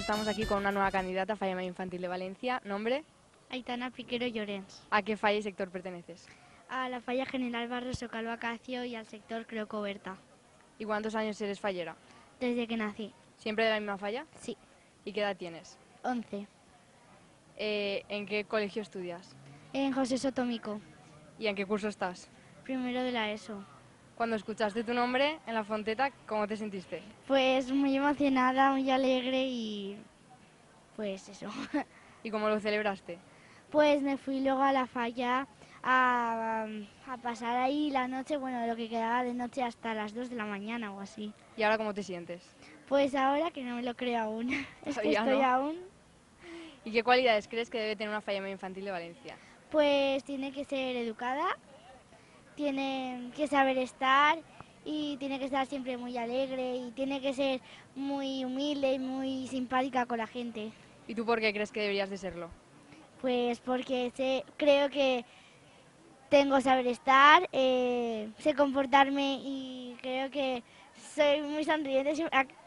estamos aquí con una nueva candidata a Falla Medio Infantil de Valencia. ¿Nombre? Aitana Piquero Llorens. ¿A qué falla y sector perteneces? A la falla General Barros Socalo Acacio y al sector Creo Coberta. ¿Y cuántos años eres fallera? Desde que nací. ¿Siempre de la misma falla? Sí. ¿Y qué edad tienes? 11. ¿En qué colegio estudias? En José Sotómico. ¿Y en qué curso estás? Primero de la ESO. Cuando escuchaste tu nombre en la fonteta, ¿cómo te sentiste? Pues muy emocionada, muy alegre y pues eso. ¿Y cómo lo celebraste? Pues me fui luego a la falla a pasar ahí la noche, bueno, lo que quedaba de noche hasta las 2 de la mañana o así. ¿Y ahora cómo te sientes? Pues ahora que no me lo creo aún, es que Todavía estoy no. aún, ¿Y qué cualidades crees que debe tener una Falla Medio Infantil de Valencia? pues tiene que ser educada, tiene que saber estar y tiene que estar siempre muy alegre y tiene que ser muy humilde y muy simpática con la gente. ¿Y tú por qué crees que deberías de serlo? Pues porque creo que tengo saber estar, sé comportarme y creo que soy muy sonriente,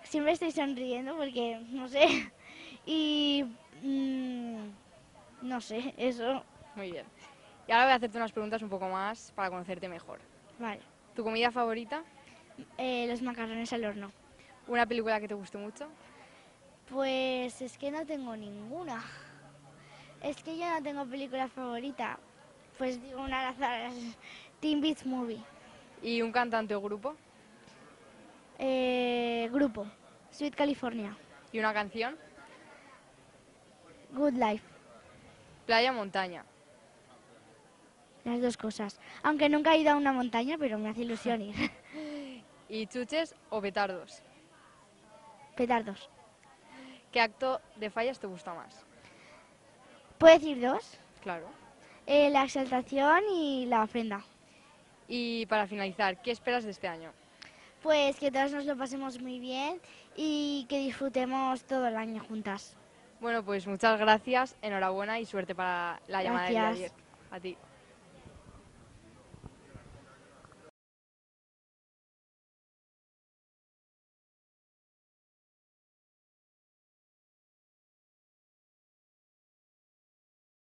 siempre estoy sonriendo porque no sé y no sé, eso, Muy bien. Y ahora voy a hacerte unas preguntas un poco más para conocerte mejor. vale. ¿Tu comida favorita? Los macarrones al horno. ¿Una película que te guste mucho? Pues es que no tengo ninguna. Es que yo no tengo película favorita. Pues digo una al azar. Teen Beach Movie. ¿Y un cantante o grupo? Grupo. Sweet California. ¿Y una canción? Good Life. ¿Playa o montaña? Las dos cosas. Aunque nunca he ido a una montaña, pero me hace ilusión ir. ¿Y chuches o petardos? Petardos. ¿Qué acto de fallas te gusta más? ¿Puedo decir dos? Claro. La exaltación y la ofrenda. Y para finalizar, ¿qué esperas de este año? Pues que todos nos lo pasemos muy bien y que disfrutemos todo el año juntas. Bueno, pues muchas gracias, enhorabuena y suerte para la llamada del día de ayer. Gracias. A ti.